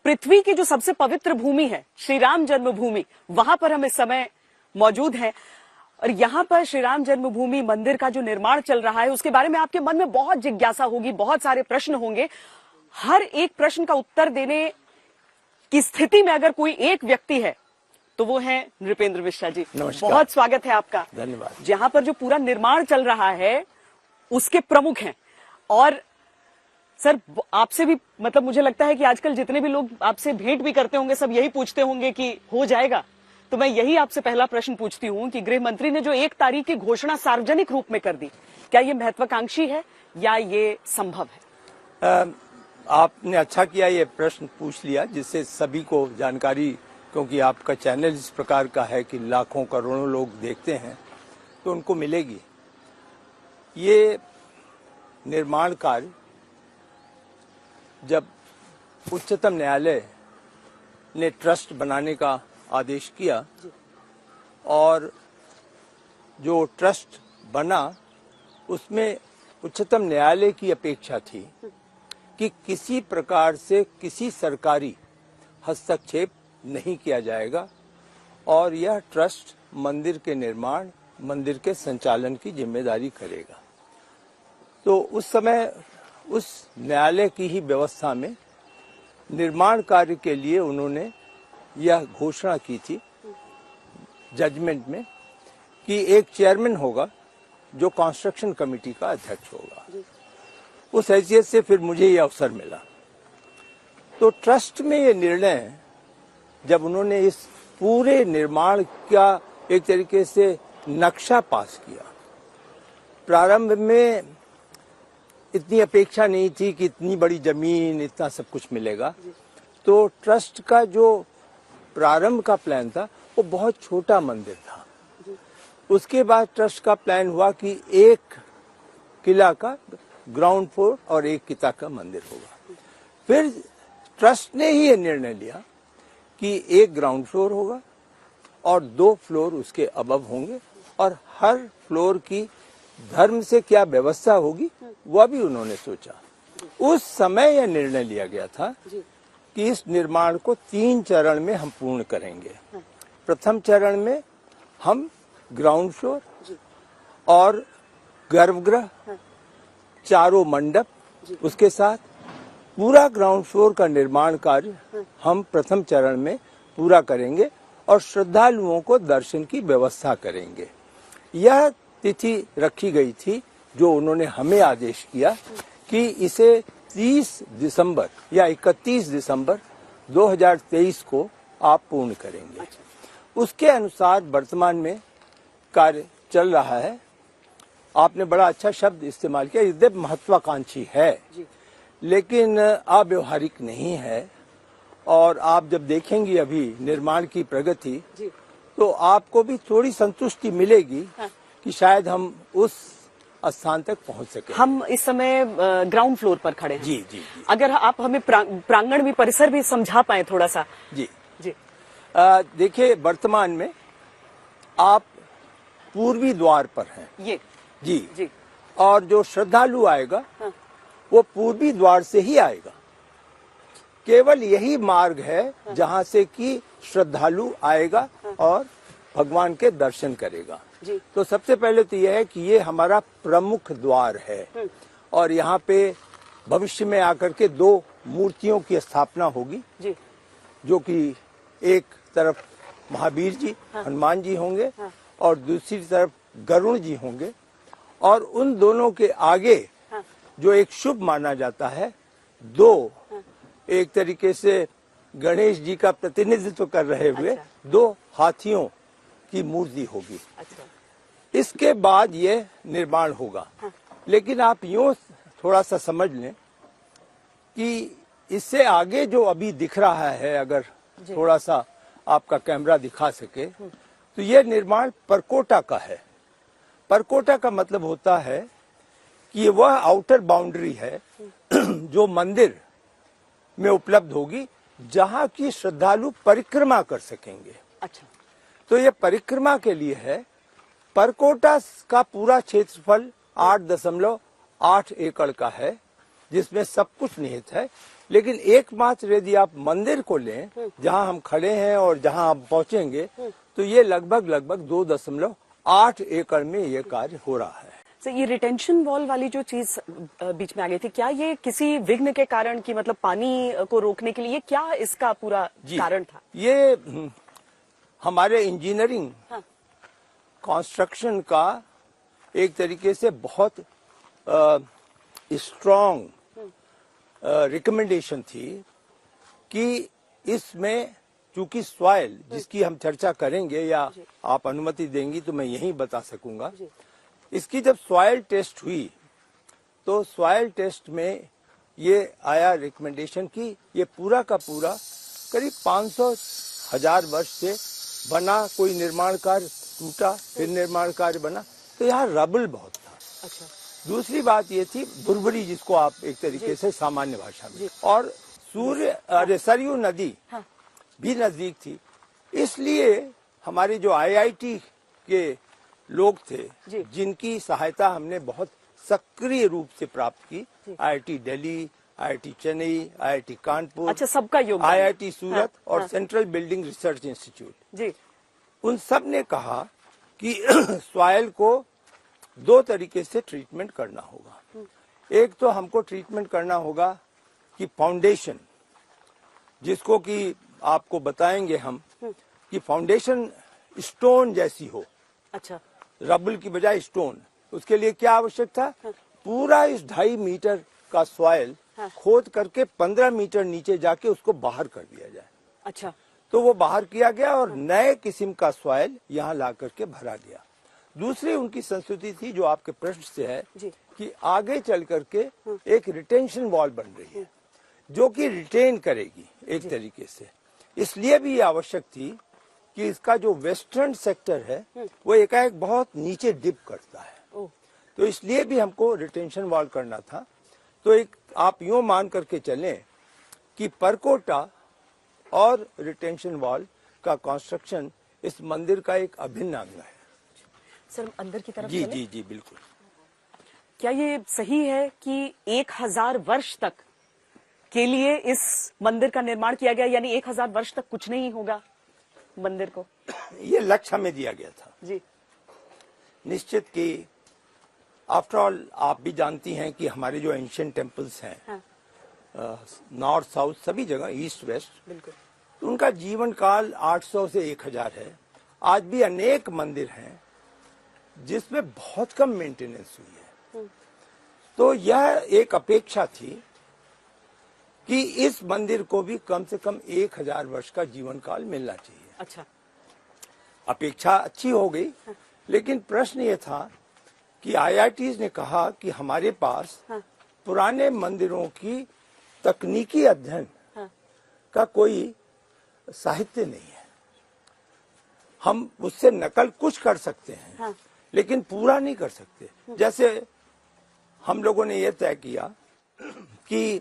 पृथ्वी की जो सबसे पवित्र भूमि है, श्री राम जन्मभूमि, वहां पर हम इस समय मौजूद हैं। और यहाँ पर श्री राम जन्मभूमि मंदिर का जो निर्माण चल रहा है, उसके बारे में आपके मन में बहुत जिज्ञासा होगी, बहुत सारे प्रश्न होंगे। हर एक प्रश्न का उत्तर देने की स्थिति में अगर कोई एक व्यक्ति है तो वो है नृपेंद्र मिश्रा जी। बहुत स्वागत है आपका। धन्यवाद। जहां पर जो पूरा निर्माण चल रहा है उसके प्रमुख हैं। और सर, आपसे भी मतलब मुझे लगता है कि आजकल जितने भी लोग आपसे भेंट भी करते होंगे सब यही पूछते होंगे कि हो जाएगा। तो मैं यही आपसे पहला प्रश्न पूछती हूं कि गृह मंत्री ने जो 1 तारीख की घोषणा सार्वजनिक रूप में कर दी, क्या ये महत्वाकांक्षी है या ये संभव है? आपने अच्छा किया ये प्रश्न पूछ लिया, जिससे सभी को जानकारी, क्योंकि आपका चैनल इस प्रकार का है कि लाखों करोड़ों लोग देखते हैं, तो उनको मिलेगी। ये निर्माण कार्य जब उच्चतम न्यायालय ने ट्रस्ट बनाने का आदेश किया और जो ट्रस्ट बना उसमें उच्चतम न्यायालय की अपेक्षा थी कि किसी प्रकार से किसी सरकारी हस्तक्षेप नहीं किया जाएगा और यह ट्रस्ट मंदिर के निर्माण, मंदिर के संचालन की जिम्मेदारी करेगा। तो उस समय उस न्यायालय की ही व्यवस्था में निर्माण कार्य के लिए उन्होंने यह घोषणा की थी जजमेंट में कि एक चेयरमैन होगा जो कंस्ट्रक्शन कमेटी का अध्यक्ष होगा। उस हैसियत से फिर मुझे ये अवसर मिला। तो ट्रस्ट में ये निर्णय जब उन्होंने इस पूरे निर्माण का एक तरीके से नक्शा पास किया, प्रारंभ में इतनी अपेक्षा नहीं थी कि इतनी बड़ी जमीन, इतना सब कुछ मिलेगा। तो ट्रस्ट का जो प्रारंभ का प्लान था वो बहुत छोटा मंदिर था। उसके बाद ट्रस्ट का प्लान हुआ कि एक किला का ग्राउंड फ्लोर और एक किला का मंदिर होगा। फिर ट्रस्ट ने ही ये निर्णय लिया कि एक ग्राउंड फ्लोर होगा और 2 फ्लोर उसके अबव होंगे और हर फ्लोर की धर्म से क्या व्यवस्था होगी वह भी उन्होंने सोचा। उस समय यह निर्णय लिया गया था कि इस निर्माण को 3 चरण में हम पूर्ण करेंगे। प्रथम चरण में हम ग्राउंड फ्लोर और गर्भगृह, चारों मंडप, उसके साथ पूरा ग्राउंड फ्लोर का निर्माण कार्य हम प्रथम चरण में पूरा करेंगे और श्रद्धालुओं को दर्शन की व्यवस्था करेंगे। यह तिथि रखी गई थी जो उन्होंने हमें आदेश किया कि इसे 30 दिसंबर या 31 दिसंबर 2023 को आप पूर्ण करेंगे। उसके अनुसार वर्तमान में कार्य चल रहा है। आपने बड़ा अच्छा शब्द इस्तेमाल किया, यद्यपि महत्वाकांक्षी है लेकिन अव्यवहारिक नहीं है। और आप जब देखेंगी अभी निर्माण की प्रगति तो आपको भी थोड़ी संतुष्टि मिलेगी कि शायद हम उस स्थान तक पहुंच सके। हम इस समय ग्राउंड फ्लोर पर खड़े हैं। जी जी, जी। अगर आप हमें प्रांगण भी, परिसर भी समझा पाए थोड़ा सा। जी जी। देखिए, वर्तमान में आप पूर्वी द्वार पर हैं। ये जी जी। और जो श्रद्धालु आएगा वो पूर्वी द्वार से ही आएगा। केवल यही मार्ग है जहां से कि श्रद्धालु आएगा और भगवान के दर्शन करेगा। तो सबसे पहले तो यह है कि ये हमारा प्रमुख द्वार है और यहाँ पे भविष्य में आकर के 2 मूर्तियों की स्थापना होगी जो कि एक तरफ महावीर जी, हनुमान जी होंगे और दूसरी तरफ गरुण जी होंगे। और उन दोनों के आगे जो एक शुभ माना जाता है, 2 एक तरीके से गणेश जी का प्रतिनिधित्व कर रहे हुए 2 हाथियों की मूर्ति होगी। इसके बाद ये निर्माण होगा। लेकिन आप यूं थोड़ा सा समझ लें कि इससे आगे जो अभी दिख रहा है, अगर थोड़ा सा आपका कैमरा दिखा सके, तो ये निर्माण परकोटा का है। परकोटा का मतलब होता है कि वह आउटर बाउंड्री है जो मंदिर में उपलब्ध होगी, जहां की श्रद्धालु परिक्रमा कर सकेंगे। अच्छा। तो ये परिक्रमा के लिए है। परकोटा का पूरा क्षेत्रफल 8.8 एकड़ का है, जिसमें सब कुछ निहित है। लेकिन एकमात्र यदि आप मंदिर को लें जहां हम खड़े हैं और जहां आप पहुंचेंगे तो ये लगभग 2.8 एकड़ में ये कार्य हो रहा है। सर, ये रिटेंशन वॉल वाली जो चीज बीच में आ गई थी, क्या ये किसी विघ्न के कारण की, मतलब पानी को रोकने के लिए, क्या इसका पूरा कारण था? ये हमारे इंजीनियरिंग कंस्ट्रक्शन का एक तरीके से बहुत स्ट्रॉन्ग रिकमेंडेशन थी कि इसमें चूंकि सॉइल जिसकी हम चर्चा करेंगे या आप अनुमति देंगी तो मैं यही बता सकूंगा। इसकी जब सॉइल टेस्ट हुई तो सॉइल टेस्ट में ये आया रिकमेंडेशन की ये पूरा का पूरा करीब 500,000 वर्ष से बना कोई निर्माण कार्य टूटा फिर निर्माण कार्य बना, तो यहाँ रबल बहुत था। अच्छा। दूसरी बात ये थी बुरबरी, जिसको आप एक तरीके से सामान्य भाषा में, और सरयू नदी भी नजदीक थी, इसलिए हमारे जो आईआईटी के लोग थे जिनकी सहायता हमने बहुत सक्रिय रूप से प्राप्त की, IIT Delhi, IIT Chennai, IIT Kanpur, अच्छा, सबका योगदान, आईआईटी सूरत और सेंट्रल बिल्डिंग रिसर्च इंस्टीट्यूट, उन सब ने कहा कि सॉइल को दो तरीके से ट्रीटमेंट करना होगा। एक तो हमको ट्रीटमेंट करना होगा कि फाउंडेशन, जिसको कि आपको बताएंगे हम कि फाउंडेशन स्टोन जैसी हो। अच्छा। रबल की बजाय स्टोन। उसके लिए क्या आवश्यक था? पूरा इस 2.5 मीटर का सॉइल खोद करके 15 मीटर नीचे जाके उसको बाहर कर दिया जाए। अच्छा। तो वो बाहर किया गया और नए किस्म का सॉइल यहाँ ला करके भरा गया। दूसरी उनकी संस्कृति थी जो आपके प्रश्न से है कि आगे चल करके एक रिटेंशन वॉल बन रही है जो कि रिटेन करेगी एक तरीके से। इसलिए भी ये आवश्यक थी कि इसका जो वेस्टर्न सेक्टर है वो एकाएक बहुत नीचे डिप करता है, तो इसलिए भी हमको रिटेंशन वॉल करना था। तो एक आप यूं मान करके चलें कि परकोटा और रिटेंशन वॉल का कंस्ट्रक्शन इस मंदिर का एक अभिन्न अंग है। सर, अंदर की तरफ जी जी जी बिल्कुल। क्या ये सही है कि 1000 वर्ष तक के लिए इस मंदिर का निर्माण किया गया, यानी 1000 वर्ष तक कुछ नहीं होगा मंदिर को? ये लक्ष्य हमें दिया गया था जी। निश्चित कि आफ्टर ऑल आप भी जानती हैं कि हमारे जो एंशिएंट टेम्पल्स हैं नॉर्थ साउथ सभी जगह, ईस्ट वेस्ट, बिल्कुल, तो उनका जीवन काल 800 से 1000 है। आज भी अनेक मंदिर हैं जिसमें बहुत कम मेंटेनेंस हुई है। तो यह एक अपेक्षा थी कि इस मंदिर को भी कम से कम 1000 वर्ष का जीवन काल मिलना चाहिए। अच्छा। अपेक्षा अच्छी हो गई, लेकिन प्रश्न ये था कि आईआईटीज ने कहा कि हमारे पास पुराने मंदिरों की तकनीकी अध्ययन का कोई साहित्य नहीं है। हम उससे नकल कुछ कर सकते हैं लेकिन पूरा नहीं कर सकते। जैसे हम लोगों ने यह तय किया कि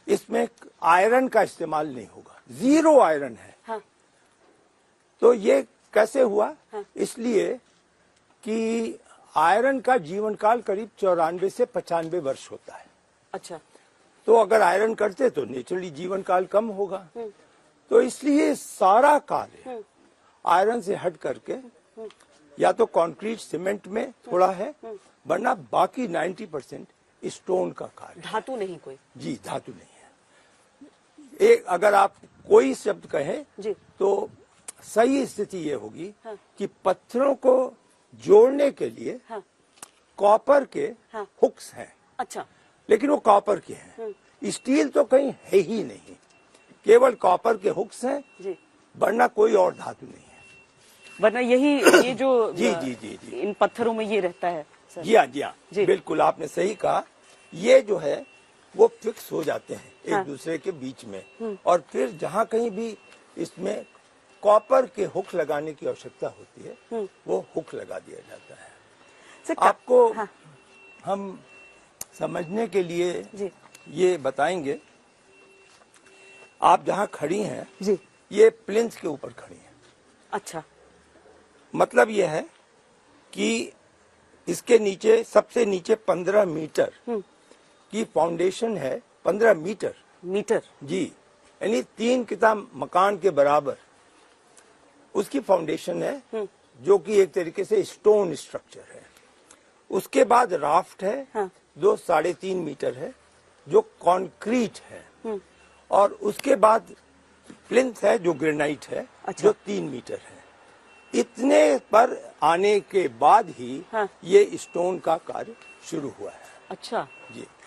इसमें आयरन का इस्तेमाल नहीं होगा, 0 आयरन है। तो ये कैसे हुआ? इसलिए कि आयरन का जीवन काल करीब 94 से 95 वर्ष होता है। अच्छा। तो अगर आयरन करते तो नेचुरली जीवन काल कम होगा। तो इसलिए सारा कार्य आयरन से हट करके या तो कंक्रीट सीमेंट में थोड़ा है, वरना बाकी 90% स्टोन का कार्य। धातु नहीं कोई? जी, धातु नहीं है। एक अगर आप कोई शब्द कहें तो सही स्थिति ये होगी कि पत्थरों को जोड़ने के लिए कॉपर के हुक्स हैं। अच्छा। लेकिन वो कॉपर के हैं, स्टील तो कहीं है ही नहीं, केवल कॉपर के हुक्स हैं, वरना कोई और धातु नहीं है। वरना यही ये जो जी जी जी जी इन पत्थरों में ये रहता है सर। जी हाँ जी हाँ, बिल्कुल आपने सही कहा। ये जो है वो फिक्स हो जाते हैं एक दूसरे के बीच में, और फिर जहाँ कहीं भी इसमें कॉपर के हुक लगाने की आवश्यकता होती है वो हुक लगा दिया जाता है। आपको हम समझने के लिए ये बताएंगे, आप जहाँ खड़ी हैं ये प्लिंथ के ऊपर खड़ी हैं। अच्छा। मतलब ये है कि इसके नीचे सबसे नीचे 15 मीटर की फाउंडेशन है, 15 मीटर मीटर। जी, यानी 3 किता मकान के बराबर उसकी फाउंडेशन है, जो कि एक तरीके से स्टोन स्ट्रक्चर है। उसके बाद राफ्ट है, हाँ। जो 3.5 मीटर है, जो कंक्रीट है। और उसके बाद प्लिंथ है, जो ग्रेनाइट है, अच्छा। जो 3 मीटर है। इतने पर आने के बाद ही हाँ। ये स्टोन का कार्य शुरू हुआ है। अच्छा। जी।